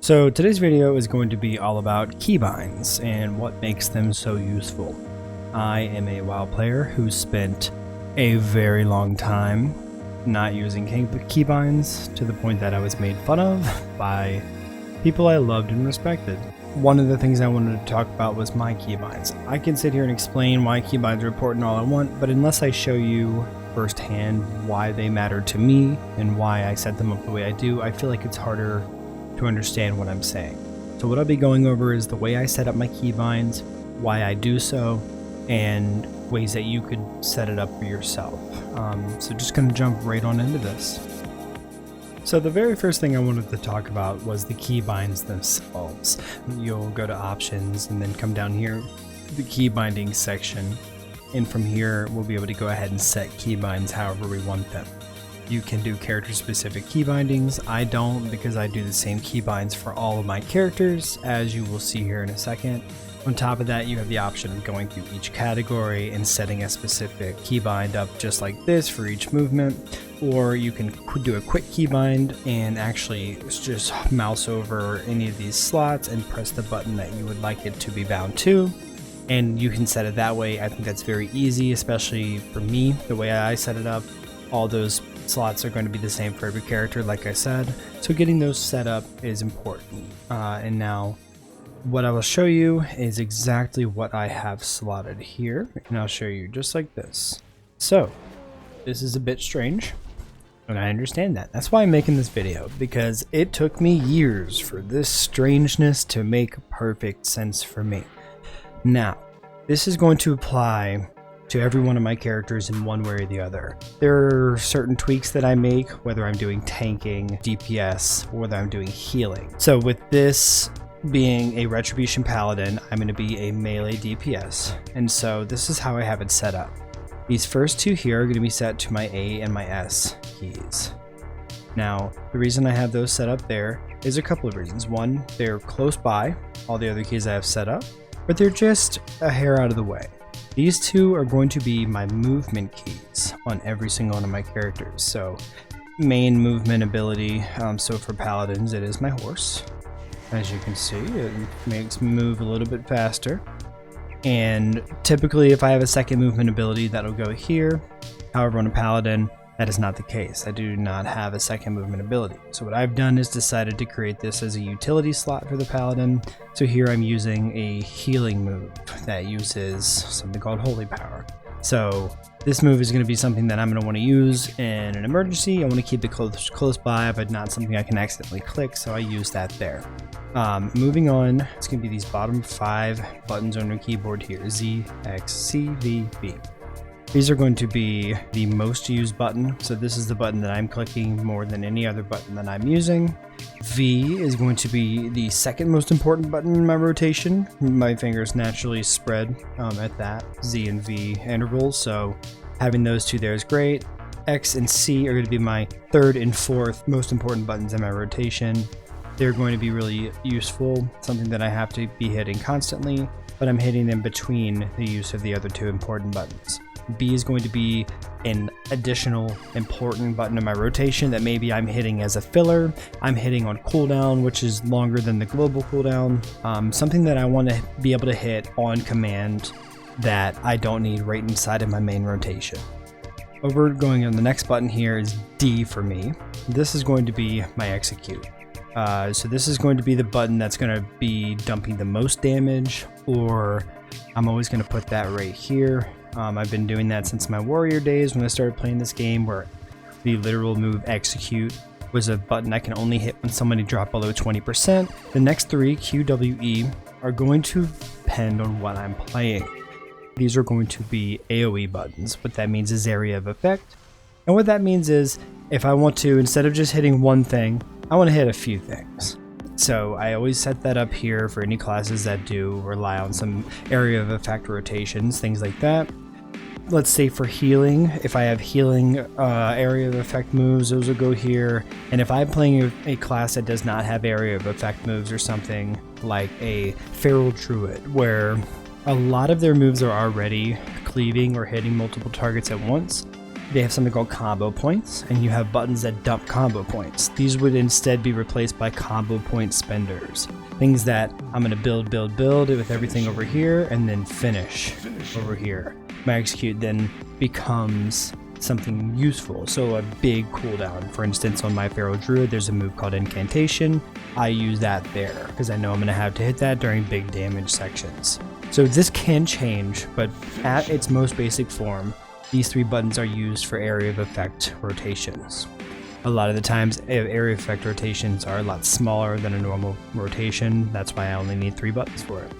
So today's video is going to be all about keybinds and what makes them so useful. I am a WoW player who spent a very long time not using keybinds to the point that I was made fun of by people I loved and respected. One of the things I wanted to talk about was my keybinds. I can sit here and explain why keybinds are important all I want, but unless I show you firsthand why they matter to me and why I set them up the way I do, I feel like it's harder to understand what I'm saying. So what I'll be going over is the way I set up my keybinds, why I do so, and ways that you could set it up for yourself. So just gonna jump right on into this. So the very first thing I wanted to talk about was the keybinds themselves. You'll go to options and then come down here, the key binding section. And from here, we'll be able to go ahead and set keybinds however we want them. You can do character specific key bindings. I don't, because I do the same keybinds for all of my characters, as you will see here in a second. On top of that, you have the option of going through each category and setting a specific keybind up just like this for each movement, or you can do a quick keybind and actually just mouse over any of these slots and press the button that you would like it to be bound to, and you can set it that way. I think that's very easy, especially for me, the way I set it up. All those slots are going to be the same for every character, like I said, so getting those set up is important. And now what I will show you is exactly what I have slotted here, and I'll show you just like this. So this is a bit strange, and I understand that. That's why I'm making this video, because it took me years for this strangeness to make perfect sense for me. Now, this is going to apply to every one of my characters in one way or the other. There are certain tweaks that I make, whether I'm doing tanking, DPS, or whether I'm doing healing. So with this being a Retribution Paladin, I'm going to be a melee DPS, and so this is how I have it set up. These first two here are going to be set to my A and my S keys. Now, the reason I have those set up there is a couple of reasons. One, they're close by all the other keys I have set up, but they're just a hair out of the way. These two are going to be my movement keys on every single one of my characters. So main movement ability, so for paladins it is my horse. As you can see, it makes me move a little bit faster. And typically if I have a second movement ability, that'll go here. However, on a paladin, that is not the case. I do not have a second movement ability. So what I've done is decided to create this as a utility slot for the paladin. So here I'm using a healing move that uses something called Holy Power. So this move is going to be something that I'm going to want to use in an emergency. I want to keep it close by, but not something I can accidentally click, so I use that there. Moving on, it's going to be these bottom 5 buttons on your keyboard here: Z, X, C, V, B. These are going to be the most used button, so this is the button that I'm clicking more than any other button that I'm using. V is going to be the second most important button in my rotation. My fingers naturally spread at that Z and V intervals, so having those two there is great. X and C are going to be my third and fourth most important buttons in my rotation. They're going to be really useful, something that I have to be hitting constantly, but I'm hitting them between the use of the other two important buttons. B is going to be an additional important button in my rotation that maybe I'm hitting as a filler. I'm hitting on cooldown, which is longer than the global cooldown. Something that I want to be able to hit on command that I don't need right inside of my main rotation. Going on the next button here is D for me. This is going to be my execute. So this is going to be the button that's going to be dumping the most damage, or I'm always going to put that right here. I've been doing that since my warrior days when I started playing this game, where the literal move execute was a button I can only hit when somebody dropped below 20%. The next 3, Q, W, E, are going to depend on what I'm playing. These are going to be AoE buttons. What that means is area of effect. And what that means is if I want to, instead of just hitting one thing, I want to hit a few things. So I always set that up here for any classes that do rely on some area of effect rotations, things like that. Let's say for healing, if I have healing area of effect moves, those will go here. And if I'm playing a class that does not have area of effect moves, or something like a Feral Druid, where a lot of their moves are already cleaving or hitting multiple targets at once, they have something called combo points, and you have buttons that dump combo points. These would instead be replaced by combo point spenders. Things that I'm going to build with everything over here, and then finish over here. My execute then becomes something useful, so a big cooldown. For instance, on my Feral Druid, there's a move called Incantation. I use that there, because I know I'm going to have to hit that during big damage sections. So this can change, but at its most basic form, these 3 buttons are used for area of effect rotations. A lot of the times, area of effect rotations are a lot smaller than a normal rotation. That's why I only need 3 buttons for it.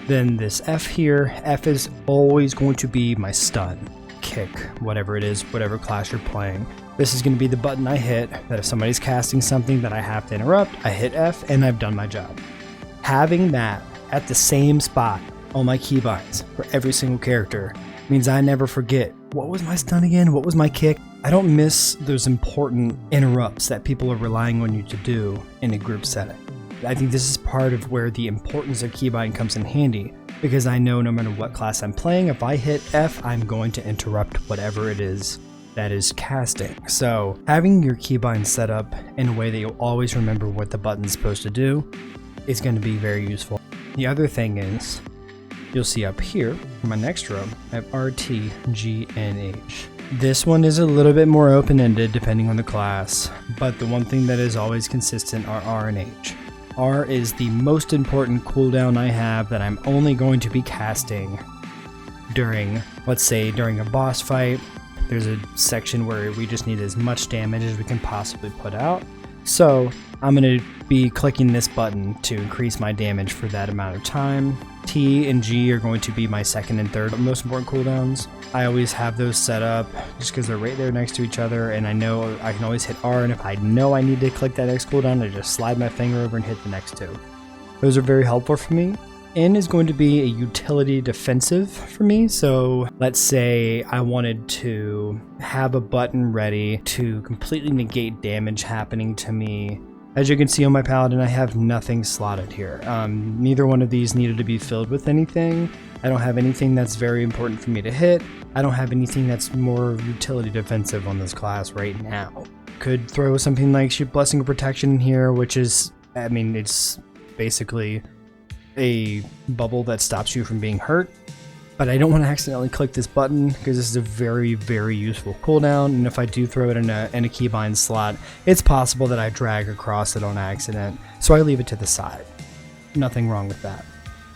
Then this F here, F is always going to be my stun, kick, whatever it is, whatever class you're playing. This is going to be the button I hit, that if somebody's casting something that I have to interrupt, I hit F and I've done my job. Having that at the same spot on my keybinds for every single character means I never forget, what was my stun again? What was my kick? I don't miss those important interrupts that people are relying on you to do in a group setting. I think this is part of where the importance of keybind comes in handy, because I know no matter what class I'm playing, if I hit F, I'm going to interrupt whatever it is that is casting. So having your keybind set up in a way that you'll always remember what the button's supposed to do is going to be very useful. The other thing is, you'll see up here, in my next row, I have R, T, G, and H. This one is a little bit more open-ended depending on the class, but the one thing that is always consistent are R and H. R is the most important cooldown I have that I'm only going to be casting during, let's say, during a boss fight. There's a section where we just need as much damage as we can possibly put out. So I'm going to be clicking this button to increase my damage for that amount of time. T and G are going to be my second and third most important cooldowns. I always have those set up just because they're right there next to each other, and I know I can always hit R, and if I know I need to click that next cooldown, I just slide my finger over and hit the next 2. Those are very helpful for me. N is going to be a utility defensive for me, so let's say I wanted to have a button ready to completely negate damage happening to me. As you can see on my paladin, I have nothing slotted here. Neither one of these needed to be filled with anything. I don't have anything that's very important for me to hit. I don't have anything that's more utility defensive on this class right now. Could throw something like Shoot Blessing of Protection in here, which is, I mean, it's basically a bubble that stops you from being hurt. But I don't want to accidentally click this button because this is a very, very useful cooldown, and if I do throw it in a keybind slot, it's possible that I drag across it on accident, so I leave it to the side. Nothing wrong with that.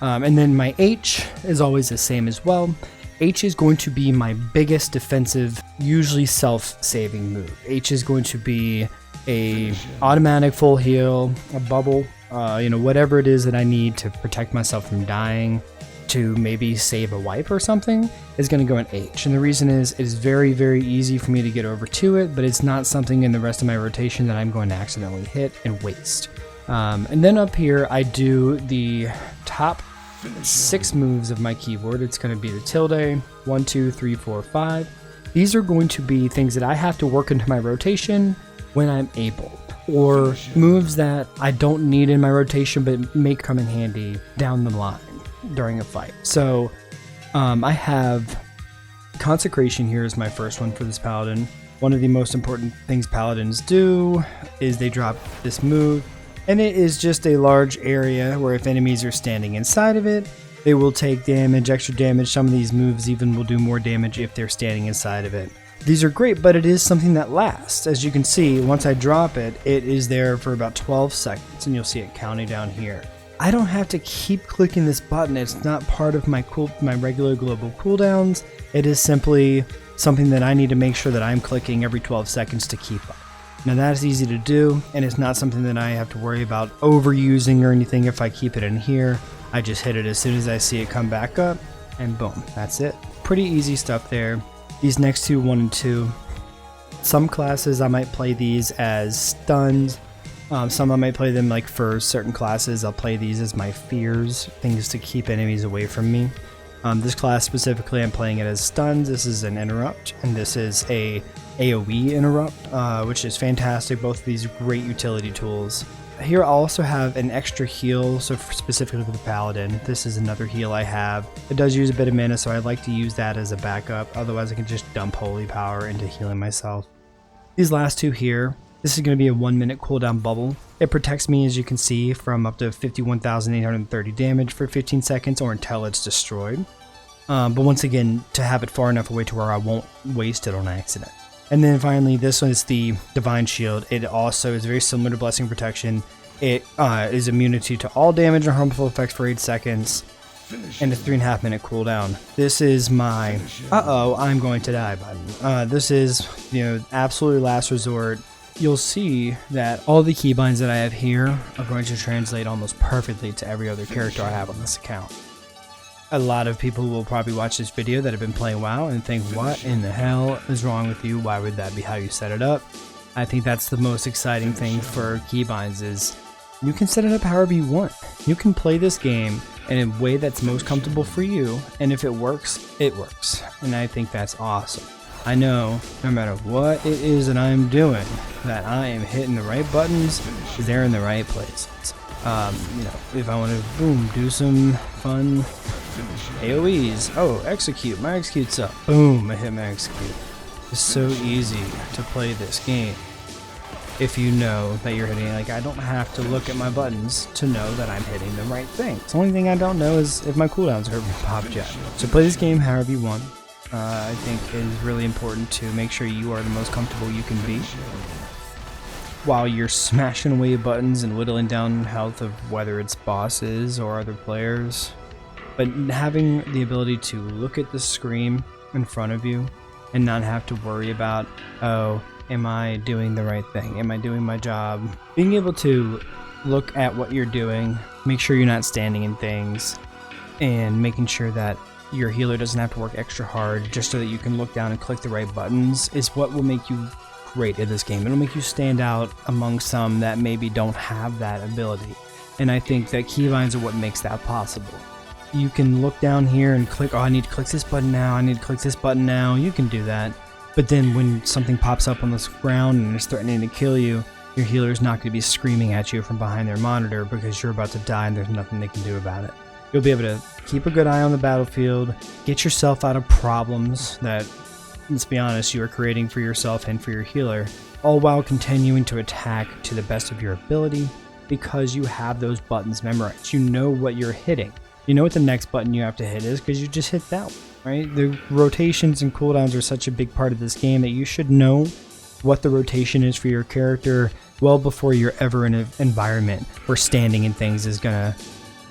And then my H is always the same as well. H is going to be my biggest defensive, usually self-saving move. H is going to be a automatic full heal, a bubble, whatever it is that I need to protect myself from dying, to maybe save a wipe or something, is going to go in H. And the reason is, it is very, very easy for me to get over to it, but it's not something in the rest of my rotation that I'm going to accidentally hit and waste. And then up here, I do the top 6 moves of my keyboard. It's going to be the tilde, 1, 2, 3, 4, 5. These are going to be things that I have to work into my rotation when I'm able, or moves that I don't need in my rotation but may come in handy down the line during a fight. So I have Consecration here is my first one for this paladin. One of the most important things paladins do is they drop this move, and it is just a large area where if enemies are standing inside of it, they will take damage, extra damage. Some of these moves even will do more damage if they're standing inside of it. These are great, but it is something that lasts. As you can see, once I drop it, it is there for about 12 seconds, and you'll see it counting down here. I don't have to keep clicking this button. It's not part of my regular global cooldowns. It is simply something that I need to make sure that I'm clicking every 12 seconds to keep up. Now that's easy to do, and it's not something that I have to worry about overusing or anything. If I keep it in here, I just hit it as soon as I see it come back up, and boom, that's it. Pretty easy stuff there. These next two, 1 and 2, some classes I might play these as stuns. Some I might play them like for certain classes. I'll play these as my fears, things to keep enemies away from me. This class specifically, I'm playing it as stuns. This is an interrupt, and this is a AoE interrupt, which is fantastic. Both of these great utility tools. Here I also have an extra heal, so specifically for the paladin. This is another heal I have. It does use a bit of mana, so I like to use that as a backup. Otherwise I can just dump holy power into healing myself. These last two here, this is going to be a 1 minute cooldown bubble. It protects me, as you can see, from up to 51,830 damage for 15 seconds or until it's destroyed. But once again, to have it far enough away to where I won't waste it on accident. And then finally, this one is the Divine Shield. It also is very similar to Blessing Protection. It is immunity to all damage and harmful effects for 8 seconds, and a 3.5 minute cooldown. This is my I'm going to die button. This is, absolutely last resort. You'll see that all the keybinds that I have here are going to translate almost perfectly to every other character I have on this account. A lot of people will probably watch this video that have been playing WoW and think, what in the hell is wrong with you? Why would that be how you set it up? I think that's the most exciting thing for keybinds is you can set it up however you want. You can play this game in a way that's most comfortable for you, and if it works, it works. And I think that's awesome. I know no matter what it is that I'm doing, that I am hitting the right buttons, they're in the right places. If I want to, do some fun AoEs. Oh, execute. My execute's up. Boom, I hit my execute. It's so easy to play this game if you know that you're hitting. I don't have to look at my buttons to know that I'm hitting the right thing. The only thing I don't know is if my cooldowns are popped yet. So play this game however you want. I think it is really important to make sure you are the most comfortable you can be while you're smashing away buttons and whittling down health of whether it's bosses or other players. But having the ability to look at the screen in front of you and not have to worry about, oh, am I doing the right thing? Am I doing my job? Being able to look at what you're doing, make sure you're not standing in things, and making sure that your healer doesn't have to work extra hard just so that you can look down and click the right buttons is what will make you great at this game. It'll make you stand out among some that maybe don't have that ability. And I think that keybinds are what makes that possible. You can look down here and click, I need to click this button now, I need to click this button now. You can do that. But then when something pops up on the ground and is threatening to kill you, your healer's not going to be screaming at you from behind their monitor because you're about to die and there's nothing they can do about it. You'll be able to keep a good eye on the battlefield, get yourself out of problems that, let's be honest, you are creating for yourself and for your healer, all while continuing to attack to the best of your ability because you have those buttons memorized. You know what you're hitting. You know what the next button you have to hit is because you just hit that one, right? The rotations and cooldowns are such a big part of this game that you should know what the rotation is for your character well before you're ever in an environment where standing in things is gonna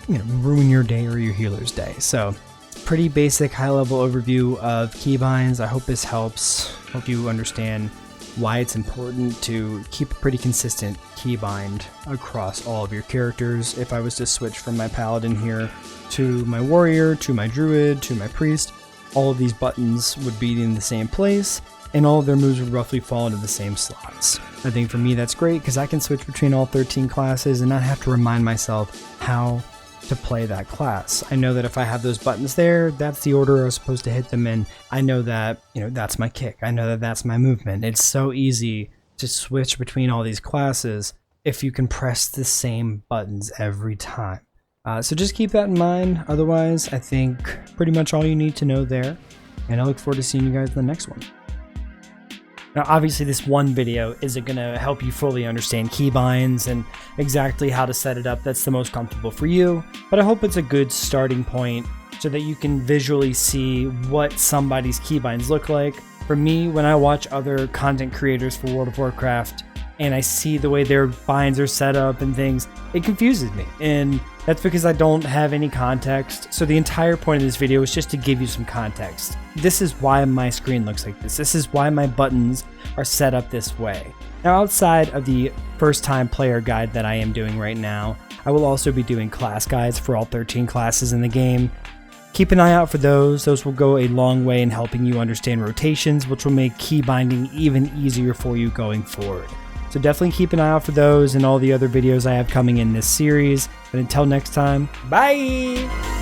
ruin your day or your healer's day. So pretty basic high-level overview of keybinds. I hope this helps. Hope you understand why it's important to keep a pretty consistent keybind across all of your characters. If I was to switch from my paladin here to my warrior, to my druid, to my priest, all of these buttons would be in the same place and all of their moves would roughly fall into the same slots. I think for me that's great because I can switch between all 13 classes and not have to remind myself how to play that class. I know that if I have those buttons there, that's the order I was supposed to hit them in. I know that, that's my kick. I know that that's my movement. It's so easy to switch between all these classes if you can press the same buttons every time. So just keep that in mind. Otherwise, I think pretty much all you need to know there. And I look forward to seeing you guys in the next one. Now, obviously, this one video isn't going to help you fully understand keybinds and exactly how to set it up that's the most comfortable for you, but I hope it's a good starting point so that you can visually see what somebody's keybinds look like. For me, when I watch other content creators for World of Warcraft and I see the way their binds are set up and things, it confuses me. And that's because I don't have any context. So the entire point of this video is just to give you some context. This is why my screen looks like this. This is why my buttons are set up this way. Now, outside of the first time player guide that I am doing right now, I will also be doing class guides for all 13 classes in the game. Keep an eye out for those. Those will go a long way in helping you understand rotations, which will make key binding even easier for you going forward. So definitely keep an eye out for those and all the other videos I have coming in this series. But until next time, bye!